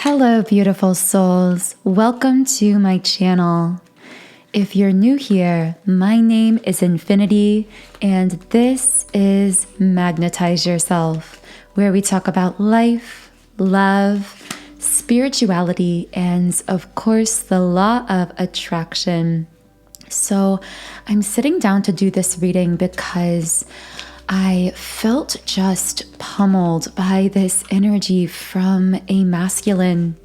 Hello, beautiful souls. Welcome to my channel. If you're new here, my name is Infinity, and this is Magnetize Yourself, where we talk about life, love, spirituality, and of course, the law of attraction. So I'm sitting down to do this reading because I felt just pummeled by this energy from a masculine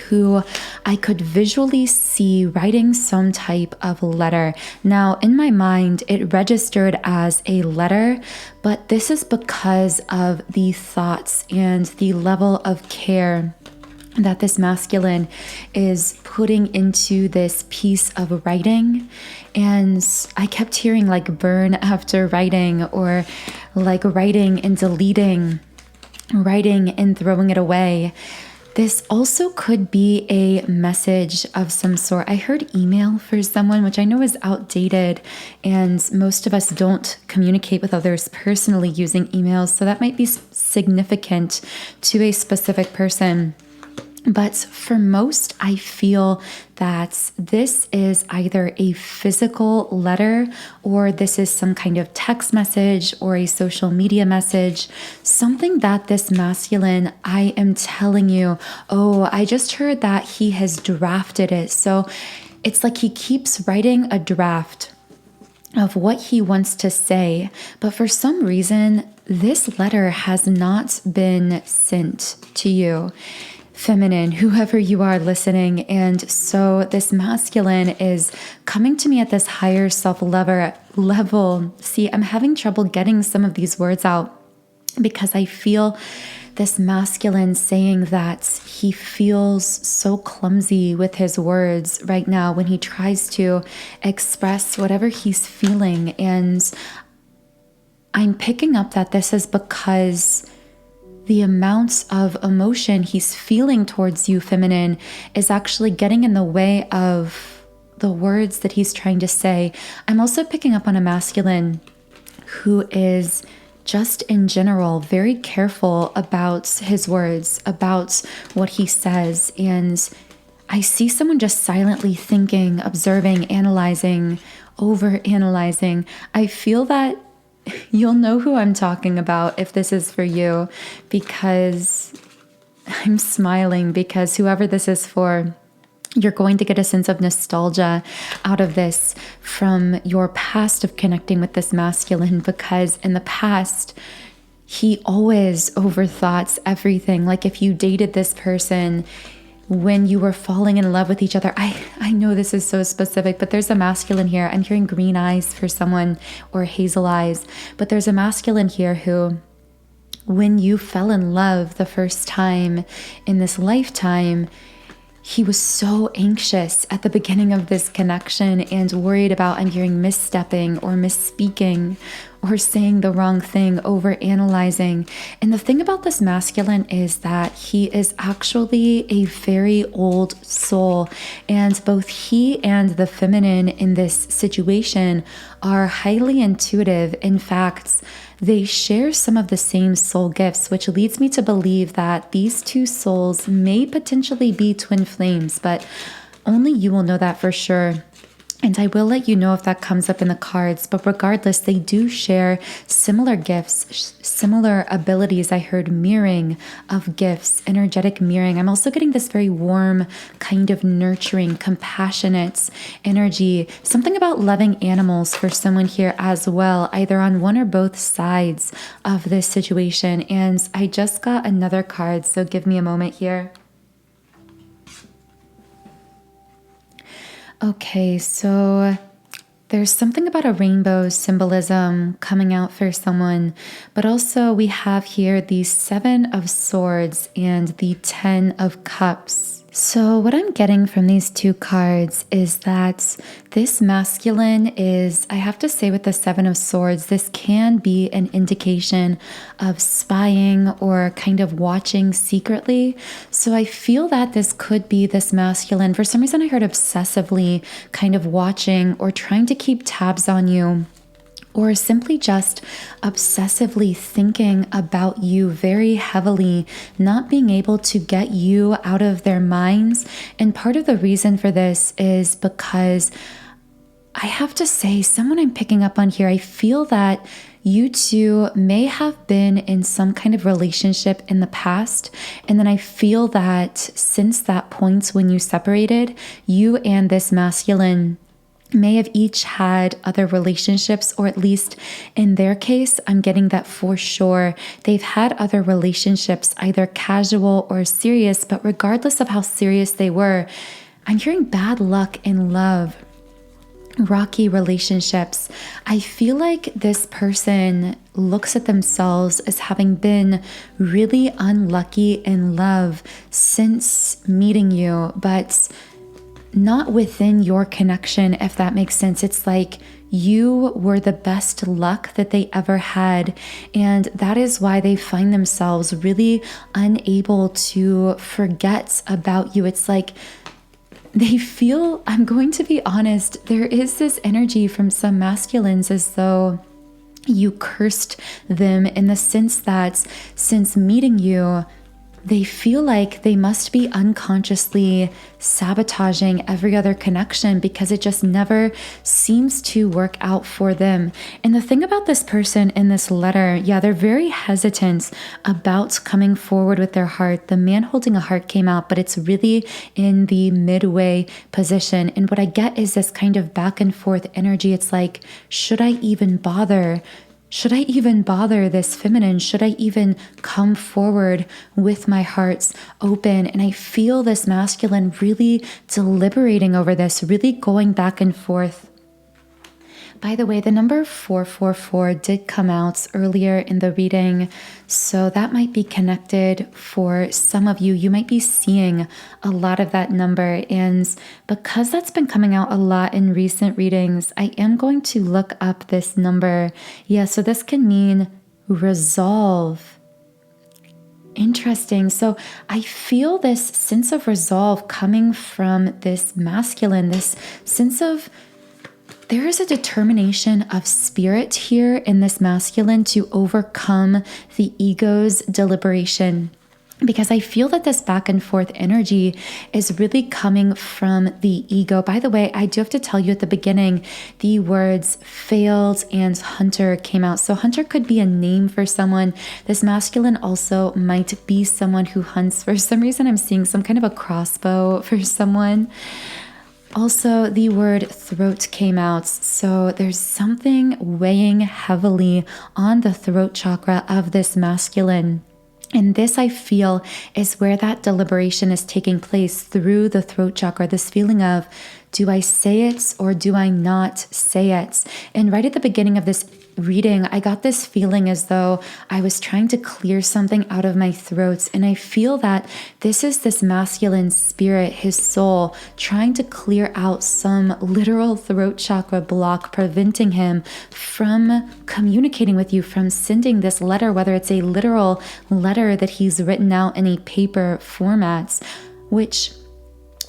who I could visually see writing some type of letter. Now, in my mind, it registered as a letter, but this is because of the thoughts and the level of care that this masculine is putting into this piece of writing. And I kept hearing like burn after writing, or like writing and deleting, writing and throwing it away. This also could be a message of some sort. I heard email for someone, which I know is outdated, and most of us don't communicate with others personally using emails, so that might be significant to a specific person. But for most, I feel that this is either a physical letter or this is some kind of text message or a social media message, something that this masculine, I am telling you, oh, I just heard that he has drafted it. So it's like he keeps writing a draft of what he wants to say, but for some reason, this letter has not been sent to you. Feminine, whoever you are listening. And so this masculine is coming to me at this higher self-level. See, I'm having trouble getting some of these words out because I feel this masculine saying that he feels so clumsy with his words right now when he tries to express whatever he's feeling. And I'm picking up that this is because the amount of emotion he's feeling towards you, feminine, is actually getting in the way of the words that he's trying to say. I'm also picking up on a masculine who is just in general very careful about his words, about what he says. And I see someone just silently thinking, observing, analyzing, over-analyzing. I feel that you'll know who I'm talking about if this is for you, because I'm smiling because whoever this is for, you're going to get a sense of nostalgia out of this from your past of connecting with this masculine, because in the past, he always overthoughts everything. Like if you dated this person when you were falling in love with each other, I know this is so specific, but there's a masculine here. I'm hearing green eyes for someone, or hazel eyes, but there's a masculine here who, when you fell in love the first time in this lifetime, he was so anxious at the beginning of this connection and worried about, I'm hearing, misstepping or misspeaking or saying the wrong thing, over analyzing. And the thing about this masculine is that he is actually a very old soul, and both he and the feminine in this situation are highly intuitive. In fact, they share some of the same soul gifts, which leads me to believe that these two souls may potentially be twin flames, but only you will know that for sure. And I will let you know if that comes up in the cards, but regardless, they do share similar gifts, similar abilities. I heard mirroring of gifts, energetic mirroring. I'm also getting this very warm, kind of nurturing, compassionate energy, something about loving animals for someone here as well, either on one or both sides of this situation. And I just got another card, so give me a moment here. Okay, so there's something about a rainbow symbolism coming out for someone, but also we have here the 7 of Swords and the 10 of Cups. So what I'm getting from these two cards is that this masculine is, I have to say with the 7 of Swords, this can be an indication of spying or kind of watching secretly. So I feel that this could be this masculine. For some reason, I heard obsessively kind of watching or trying to keep tabs on you, or simply just obsessively thinking about you very heavily, not being able to get you out of their minds. And part of the reason for this is because I have to say, someone I'm picking up on here, I feel that you two may have been in some kind of relationship in the past. And then I feel that since that point when you separated, you and this masculine may have each had other relationships, or at least in their case, I'm getting that for sure. They've had other relationships, either casual or serious, but regardless of how serious they were, I'm hearing bad luck in love. Rocky relationships. I feel like this person looks at themselves as having been really unlucky in love since meeting you, but not within your connection, if that makes sense. It's like you were the best luck that they ever had. And that is why they find themselves really unable to forget about you. It's like they feel, I'm going to be honest, there is this energy from some masculines as though you cursed them, in the sense that since meeting you, they feel like they must be unconsciously sabotaging every other connection because it just never seems to work out for them. And the thing about this person in this letter, they're very hesitant about coming forward with their heart. The man holding a heart came out, but it's really in the midway position. And what I get is this kind of back and forth energy. It's like, should I even bother? Should I even bother this feminine? Should I even come forward with my hearts open? And I feel this masculine really deliberating over this, really going back and forth. By the way, the number 444 did come out earlier in the reading, so that might be connected for some of you. You might be seeing a lot of that number, and because that's been coming out a lot in recent readings, I am going to look up this number. So this can mean resolve. Interesting. So I feel this sense of resolve coming from this masculine, this sense of there is a determination of spirit here in this masculine to overcome the ego's deliberation. Because I feel that this back and forth energy is really coming from the ego. By the way, I do have to tell you at the beginning, the words failed and hunter came out. So hunter could be a name for someone. This masculine also might be someone who hunts. For some reason, I'm seeing some kind of a crossbow for someone. Also, the word throat came out, so there's something weighing heavily on the throat chakra of this masculine. And this, I feel, is where that deliberation is taking place, through the throat chakra, this feeling of, do I say it or do I not say it? And right at the beginning of this reading, I got this feeling as though I was trying to clear something out of my throat. And I feel that this is this masculine spirit, his soul, trying to clear out some literal throat chakra block, preventing him from communicating with you, from sending this letter, whether it's a literal letter that he's written out in a paper format, which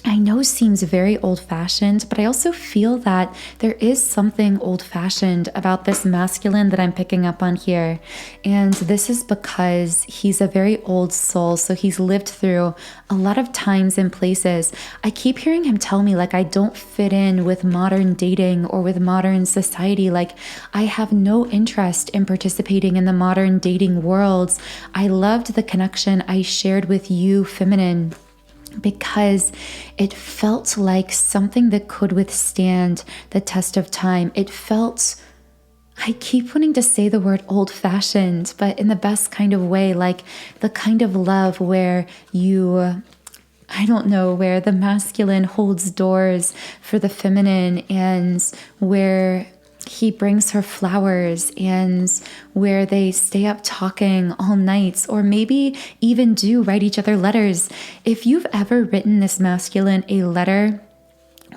I know seems very old-fashioned, but I also feel that there is something old-fashioned about this masculine that I'm picking up on here. And this is because he's a very old soul, so he's lived through a lot of times and places. I keep hearing him tell me, like, I don't fit in with modern dating or with modern society. Like, I have no interest in participating in the modern dating worlds. I loved the connection I shared with you, feminine, because it felt like something that could withstand the test of time. It felt, I keep wanting to say the word old-fashioned, but in the best kind of way, like the kind of love where you, I don't know, where the masculine holds doors for the feminine, and where he brings her flowers, and where they stay up talking all night, or maybe even do write each other letters. If you've ever written this masculine a letter,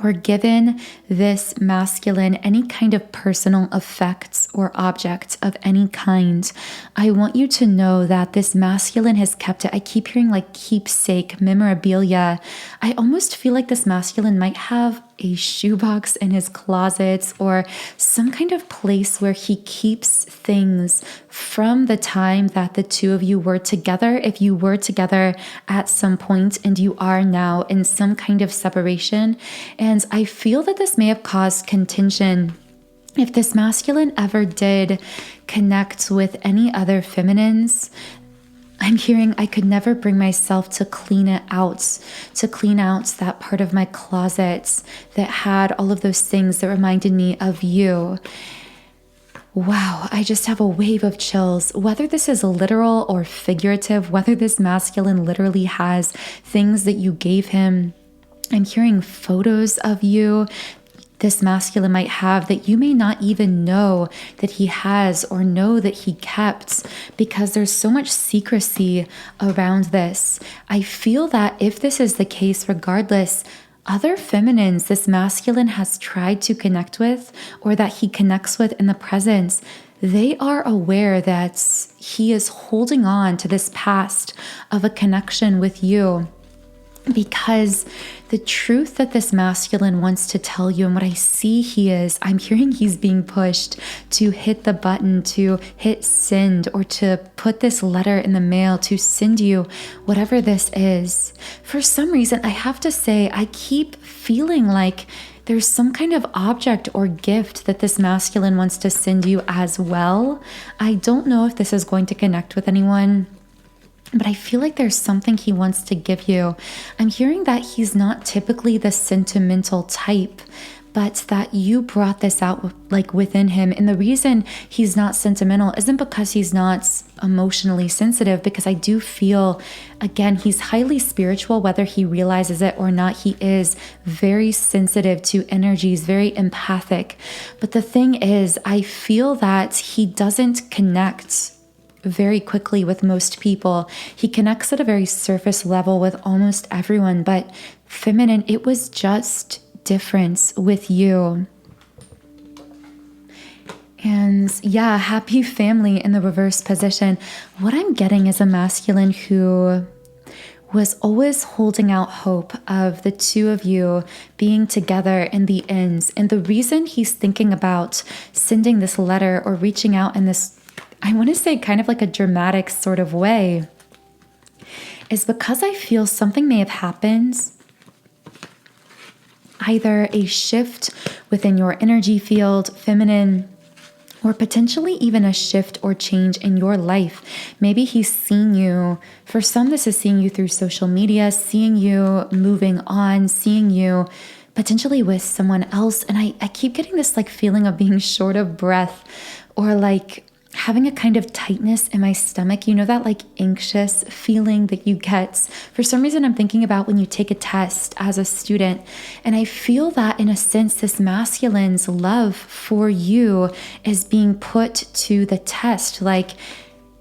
or given this masculine any kind of personal effects or object of any kind, I want you to know that this masculine has kept it. I keep hearing like keepsake, memorabilia. I almost feel like this masculine might have a shoebox in his closet or some kind of place where he keeps things from the time that the two of you were together. If you were together at some point and you are now in some kind of separation. And I feel that this may have caused contention. If this masculine ever did connect with any other feminines, I'm hearing I could never bring myself to clean it out, to clean out that part of my closet that had all of those things that reminded me of you. Wow, I just have a wave of chills. Whether this is literal or figurative, whether this masculine literally has things that you gave him, I'm hearing photos of you this masculine might have that you may not even know that he has or know that he kept, because there's so much secrecy around this. I feel that if this is the case, regardless, other feminines this masculine has tried to connect with or that he connects with in the present, they are aware that he is holding on to this past of a connection with you. Because the truth that this masculine wants to tell you, and what I see I'm hearing he's being pushed to hit the button, to hit send, or to put this letter in the mail, to send you whatever this is. For some reason, I have to say, I keep feeling like there's some kind of object or gift that this masculine wants to send you as well. I don't know if this is going to connect with anyone, but I feel like there's something he wants to give you. I'm hearing that he's not typically the sentimental type, but that you brought this out like within him. And the reason he's not sentimental isn't because he's not emotionally sensitive, because I do feel, again, he's highly spiritual, whether he realizes it or not. He is very sensitive to energies, very empathic. But the thing is, I feel that he doesn't connect very quickly with most people. He connects at a very surface level with almost everyone, but feminine, it was just different with you. And yeah, happy family in the reverse position. What I'm getting is a masculine who was always holding out hope of the two of you being together in the ends. And the reason he's thinking about sending this letter or reaching out in this, I want to say kind of like a dramatic sort of way, is because I feel something may have happened. Either a shift within your energy field, feminine, or potentially even a shift or change in your life. Maybe he's seen you. For some, this is seeing you through social media, seeing you moving on, seeing you potentially with someone else. And I keep getting this like feeling of being short of breath, or like having a kind of tightness in my stomach. You know, that like anxious feeling that you get. For some reason, I'm thinking about when you take a test as a student. And I feel that in a sense, this masculine's love for you is being put to the test. Like,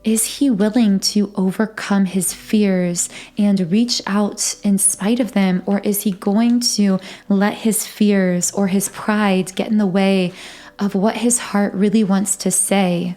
is he willing to overcome his fears and reach out in spite of them? Or is he going to let his fears or his pride get in the way of what his heart really wants to say?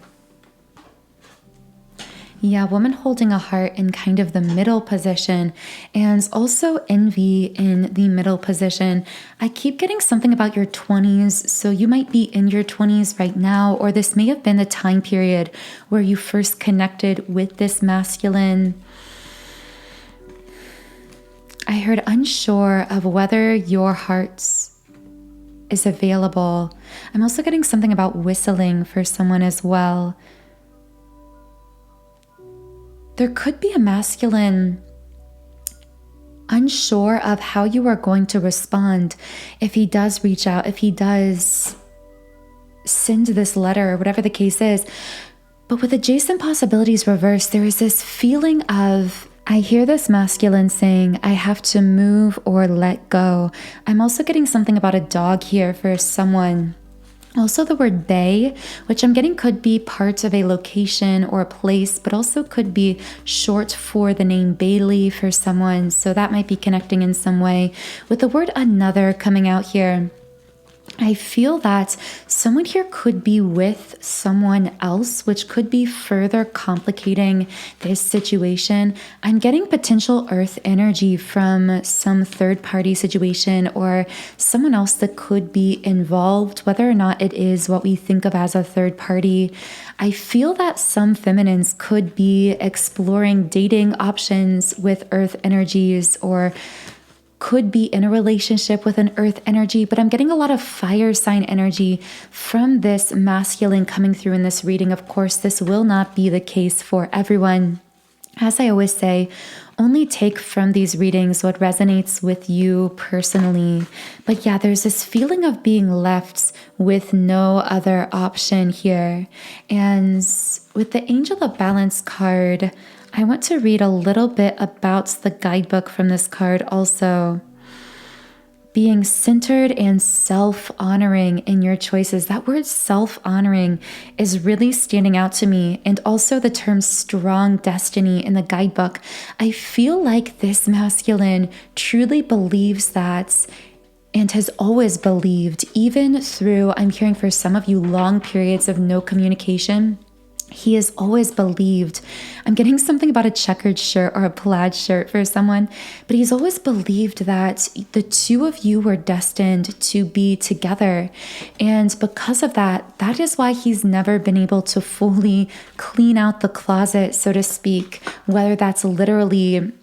Yeah, woman holding a heart in kind of the middle position, and also envy in the middle position. I keep getting something about your 20s. So you might be in your 20s right now, or this may have been the time period where you first connected with this masculine. I heard unsure of whether your heart is available. I'm also getting something about whistling for someone as well. There could be a masculine unsure of how you are going to respond if he does reach out, if he does send this letter, or whatever the case is. But with adjacent possibilities reversed, there is this feeling of, I hear this masculine saying, I have to move or let go. I'm also getting something about a dog here for someone. Also the word bay, which I'm getting could be part of a location or a place, but also could be short for the name Bailey for someone. So that might be connecting in some way. With the word another coming out here, I feel that someone here could be with someone else, which could be further complicating this situation. I'm getting potential earth energy from some third-party situation or someone else that could be involved, whether or not it is what we think of as a third party. I feel that some feminines could be exploring dating options with earth energies or could be in a relationship with an earth energy, but I'm getting a lot of fire sign energy from this masculine coming through in this reading. Of course, this will not be the case for everyone. As I always say, only take from these readings what resonates with you personally. But yeah, there's this feeling of being left with no other option here. And with the Angel of Balance card, I want to read a little bit about the guidebook from this card also. Being centered and self-honoring in your choices. That word self-honoring is really standing out to me. And also the term strong destiny in the guidebook. I feel like this masculine truly believes that and has always believed, even through, I'm hearing for some of you, long periods of no communication. He has always believed, I'm getting something about a checkered shirt or a plaid shirt for someone, but he's always believed that the two of you were destined to be together. And because of that, that is why he's never been able to fully clean out the closet, so to speak, whether that's literally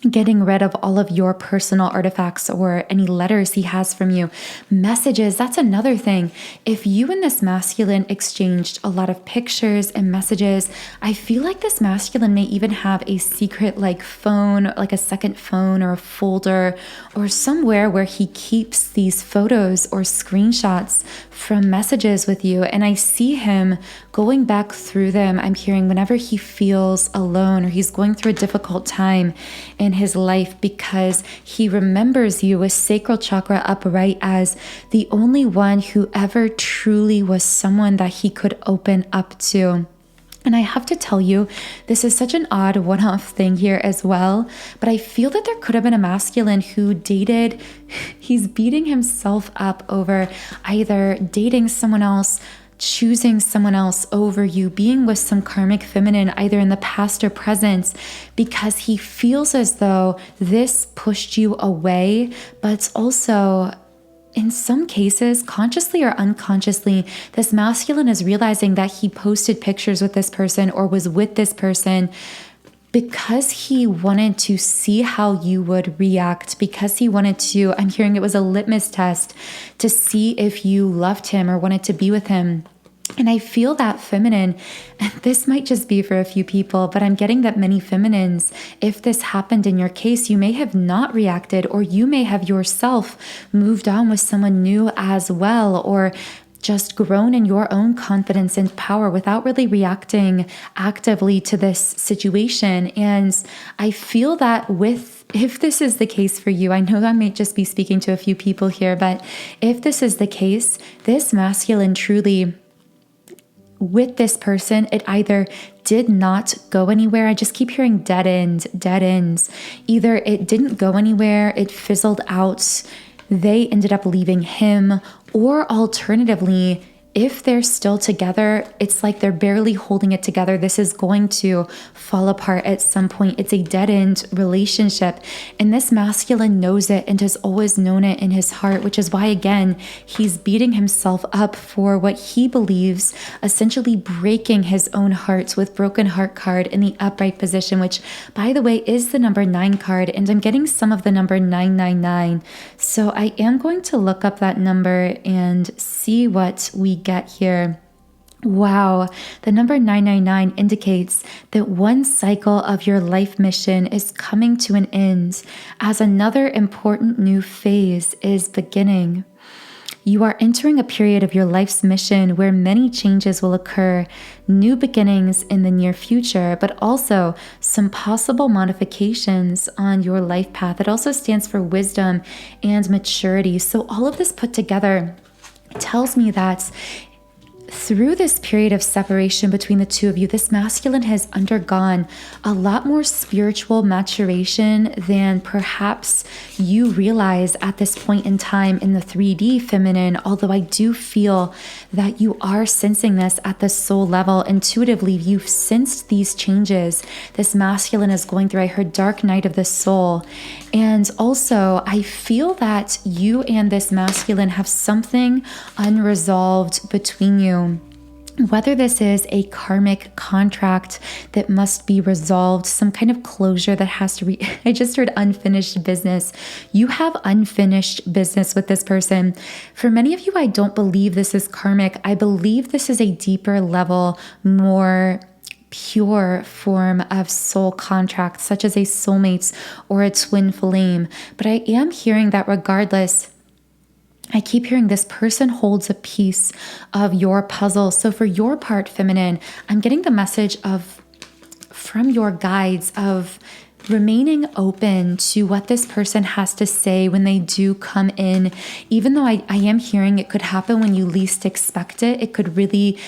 getting rid of all of your personal artifacts or any letters he has from you, messages. That's another thing. If you and this masculine exchanged a lot of pictures and messages, I feel like this masculine may even have a secret like phone, like a second phone or a folder or somewhere where he keeps these photos or screenshots from messages with you. And I see him going back through them. I'm hearing whenever he feels alone or he's going through a difficult time in his life, because he remembers you with sacral chakra upright as the only one who ever truly was someone that he could open up to. And I have to tell you, this is such an odd one-off thing here as well, but I feel that there could have been a masculine who dated, he's beating himself up over either dating someone else, choosing someone else over you, being with some karmic feminine, either in the past or present, because he feels as though this pushed you away, but also in some cases, consciously or unconsciously, this masculine is realizing that he posted pictures with this person or was with this person because he wanted to see how you would react, because he wanted to, I'm hearing it was a litmus test to see if you loved him or wanted to be with him. And I feel that feminine, and this might just be for a few people, but I'm getting that many feminines, if this happened in your case, you may have not reacted, or you may have yourself moved on with someone new as well, or just grown in your own confidence and power without really reacting actively to this situation. And I feel that if this is the case for you, I know I may just be speaking to a few people here, but if this is the case, this masculine truly, with this person, it either did not go anywhere. I just keep hearing dead ends. Either it didn't go anywhere, it fizzled out, they ended up leaving him, or alternatively, if they're still together, it's like they're barely holding it together. This is going to fall apart at some point. It's a dead-end relationship. And this masculine knows it and has always known it in his heart, which is why, again, he's beating himself up for what he believes, essentially breaking his own heart with broken heart card in the upright position, which, by the way, is the number 9 card. And I'm getting some of the number 999. So I am going to look up that number and see what we get here. Wow, the number 999 indicates that one cycle of your life mission is coming to an end as another important new phase is beginning. You are entering a period of your life's mission where many changes will occur, new beginnings in the near future, but also some possible modifications on your life path. It also stands for wisdom and maturity. So all of this put together tells me that through this period of separation between the two of you, this masculine has undergone a lot more spiritual maturation than perhaps you realize at this point in time in the 3D feminine, although I do feel that you are sensing this at the soul level. Intuitively, you've sensed these changes this masculine is going through. I heard dark night of the soul. And also, I feel that you and this masculine have something unresolved between you. Whether this is a karmic contract that must be resolved, some kind of closure that has to I just heard unfinished business. You have unfinished business with this person. For many of you, I don't believe this is karmic. I believe this is a deeper level, more pure form of soul contract, such as a soulmates or a twin flame. But I am hearing that regardless, I keep hearing this person holds a piece of your puzzle. So for your part, feminine, I'm getting the message from your guides of remaining open to what this person has to say when they do come in. Even though I am hearing it could happen when you least expect it, it could really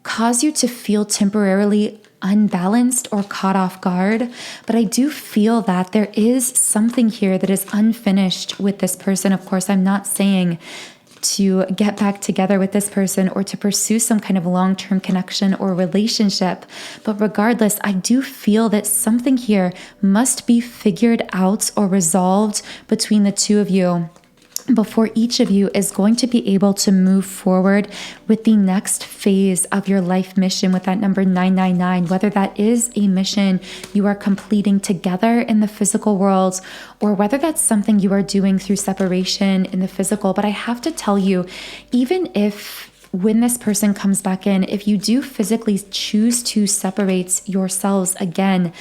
cause you to feel temporarily unbalanced or caught off guard. But I do feel that there is something here that is unfinished with this person. Of course, I'm not saying to get back together with this person or to pursue some kind of long-term connection or relationship. But regardless, I do feel that something here must be figured out or resolved between the two of you before each of you is going to be able to move forward with the next phase of your life mission with that number 999, whether that is a mission you are completing together in the physical world, or whether that's something you are doing through separation in the physical. But I have to tell you, even if when this person comes back in, if you do physically choose to separate yourselves again,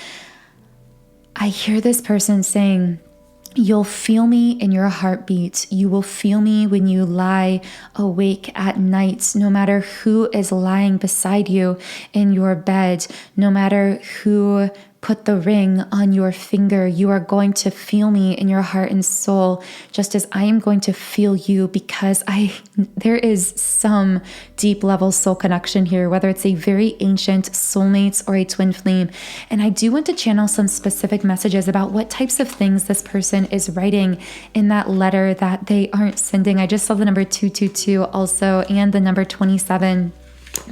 I hear this person saying, you'll feel me in your heartbeat. You will feel me when you lie awake at night, no matter who is lying beside you in your bed, no matter who put the ring on your finger. You are going to feel me in your heart and soul, just as I am going to feel you, because there is some deep level soul connection here, whether it's a very ancient soulmates or a twin flame. And I do want to channel some specific messages about what types of things this person is writing in that letter that they aren't sending. I just saw the number 222 also, and the number 27.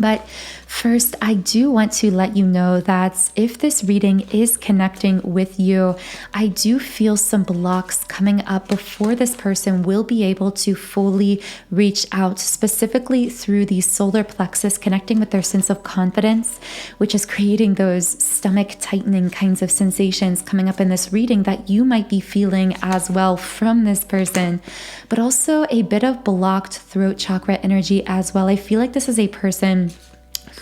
But first, I do want to let you know that if this reading is connecting with you, I do feel some blocks coming up before this person will be able to fully reach out, specifically through the solar plexus, connecting with their sense of confidence, which is creating those stomach tightening kinds of sensations coming up in this reading that you might be feeling as well from this person, but also a bit of blocked throat chakra energy as well. I feel like this is a person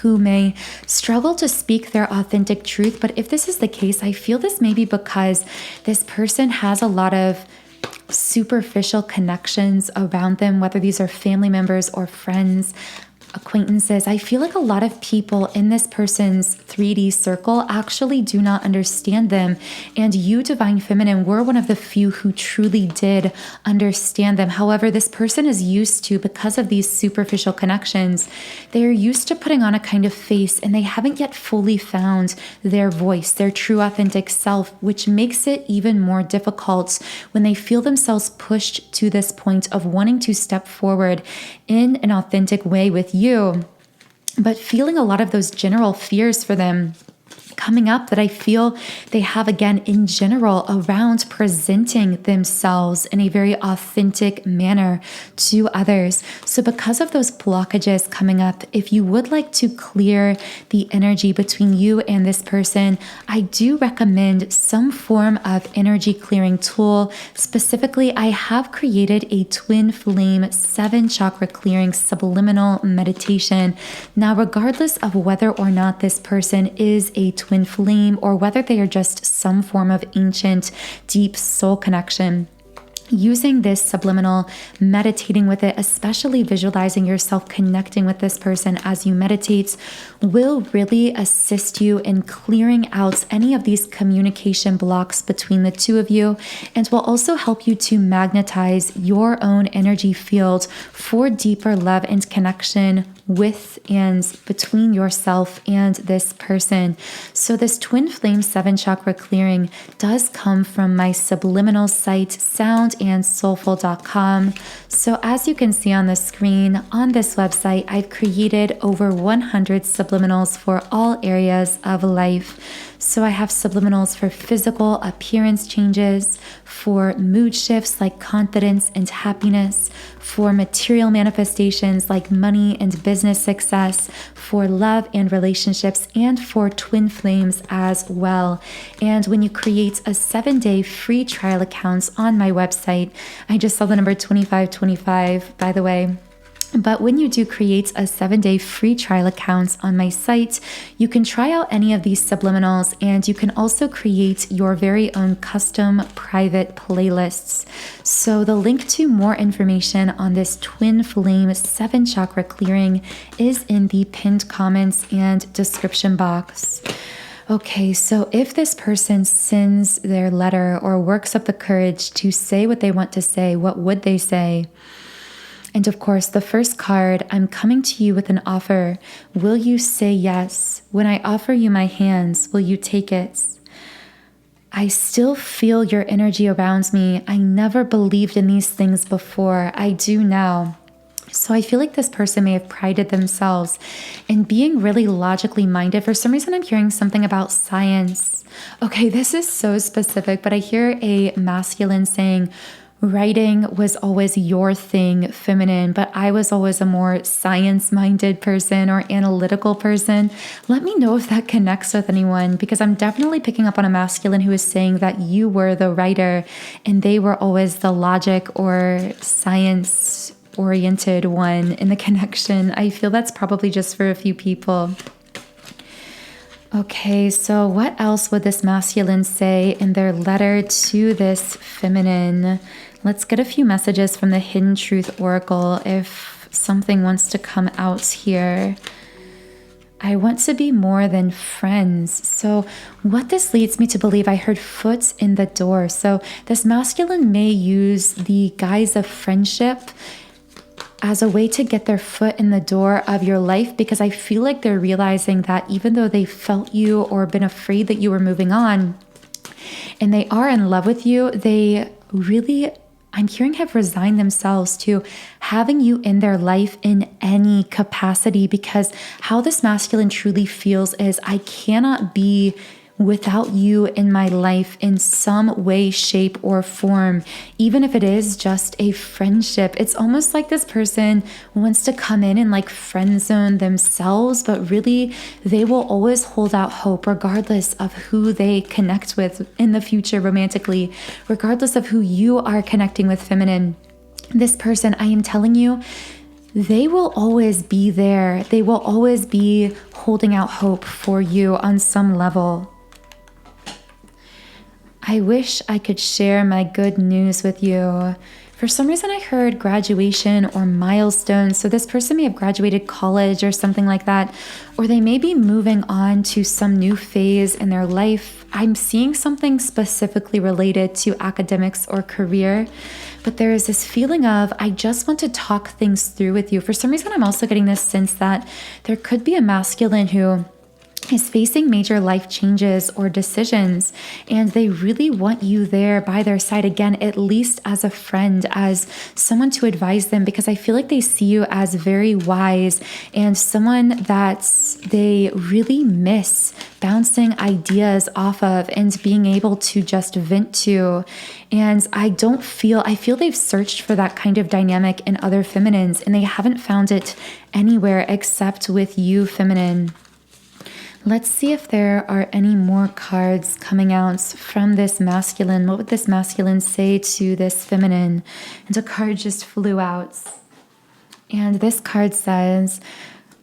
who may struggle to speak their authentic truth. But if this is the case, I feel this may be because this person has a lot of superficial connections around them, whether these are family members or friends, acquaintances. I feel like a lot of people in this person's 3D circle actually do not understand them. And you, Divine Feminine, were one of the few who truly did understand them. However, this person is used to, because of these superficial connections, they are used to putting on a kind of face, and they haven't yet fully found their voice, their true authentic self, which makes it even more difficult when they feel themselves pushed to this point of wanting to step forward in an authentic way with you, but feeling a lot of those general fears for them coming up that I feel they have again in general around presenting themselves in a very authentic manner to others. So because of those blockages coming up, if you would like to clear the energy between you and this person, I do recommend some form of energy clearing tool. Specifically, I have created a twin flame 7 chakra clearing subliminal meditation. Now, regardless of whether or not this person is a twin flame or whether they are just some form of ancient deep soul connection, using this subliminal, meditating with it, especially visualizing yourself connecting with this person as you meditate, will really assist you in clearing out any of these communication blocks between the two of you, and will also help you to magnetize your own energy field for deeper love and connection with and between yourself and this person. So this twin flame 7 chakra clearing does come from my subliminal site, soundandsoulful.com. So as you can see on the screen, on this website, I've created over 100 subliminals for all areas of life. So I have subliminals for physical appearance changes, for mood shifts like confidence and happiness, for material manifestations like money and business success, for love and relationships, and for twin flames as well. And when you create a 7-day free trial account on my website, I just saw the number 2525, by the way. But when you do create a 7-day free trial account on my site, you can try out any of these subliminals, and you can also create your very own custom private playlists. So the link to more information on this twin flame 7 chakra clearing is in the pinned comments and description box. Okay, so if this person sends their letter or works up the courage to say what they want to say, what would they say? And of course, the first card, I'm coming to you with an offer. Will you say yes? When I offer you my hands, will you take it? I still feel your energy around me. I never believed in these things before. I do now. So I feel like this person may have prided themselves in being really logically minded. For some reason, I'm hearing something about science. Okay, this is so specific, but I hear a masculine saying, writing was always your thing, feminine, but I was always a more science-minded person or analytical person. Let me know if that connects with anyone, because I'm definitely picking up on a masculine who is saying that you were the writer and they were always the logic or science-oriented one in the connection. I feel that's probably just for a few people. Okay, so what else would this masculine say in their letter to this feminine? Let's get a few messages from the Hidden Truth Oracle if something wants to come out here. I want to be more than friends. So what this leads me to believe, I heard foot in the door. So this masculine may use the guise of friendship as a way to get their foot in the door of your life, because I feel like they're realizing that even though they felt you or been afraid that you were moving on, and they are in love with you, they really, I'm hearing, have resigned themselves to having you in their life in any capacity, because how this masculine truly feels is, I cannot be without you in my life in some way, shape, or form, even if it is just a friendship. It's almost like this person wants to come in and like friend zone themselves, but really they will always hold out hope regardless of who they connect with in the future romantically, regardless of who you are connecting with feminine. This person, I am telling you, they will always be there. They will always be holding out hope for you on some level. I wish I could share my good news with you. For some reason, I heard graduation or milestone. So this person may have graduated college or something like that, or they may be moving on to some new phase in their life. I'm seeing something specifically related to academics or career, but there is this feeling of, I just want to talk things through with you. For some reason, I'm also getting this sense that there could be a masculine who is facing major life changes or decisions, and they really want you there by their side, again, at least as a friend, as someone to advise them, because I feel like they see you as very wise and someone that they really miss bouncing ideas off of and being able to just vent to. And I feel they've searched for that kind of dynamic in other feminines, and they haven't found it anywhere except with you, feminine. Let's see if there are any more cards coming out from this masculine. What would this masculine say to this feminine? And a card just flew out. And this card says,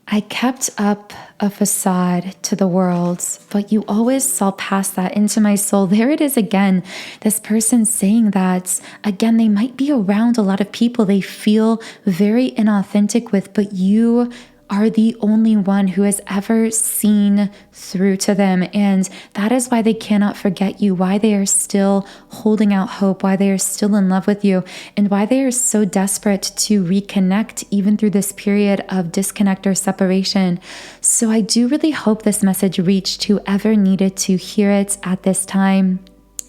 I kept up a facade to the world, but you always saw past that into my soul. There it is again. This person saying that, again, they might be around a lot of people they feel very inauthentic with, but you are the only one who has ever seen through to them. And that is why they cannot forget you, why they are still holding out hope, why they are still in love with you, and why they are so desperate to reconnect even through this period of disconnect or separation. So I do really hope this message reached whoever needed to hear it at this time.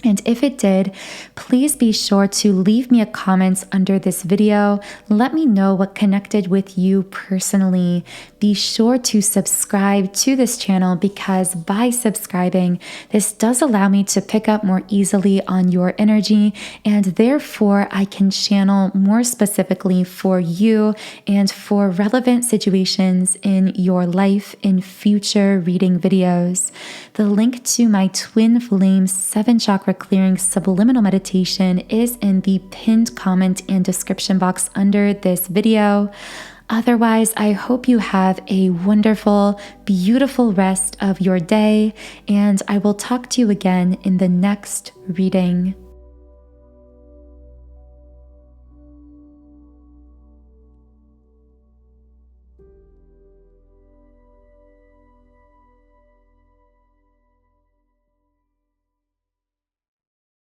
And if it did, please be sure to leave me a comment under this video. Let me know what connected with you personally. Be sure to subscribe to this channel because by subscribing, this does allow me to pick up more easily on your energy, and therefore I can channel more specifically for you and for relevant situations in your life in future reading videos. The link to my twin flame 7-chakra clearing subliminal meditation is in the pinned comment and description box under this video. Otherwise, I hope you have a wonderful, beautiful rest of your day, and I will talk to you again in the next reading.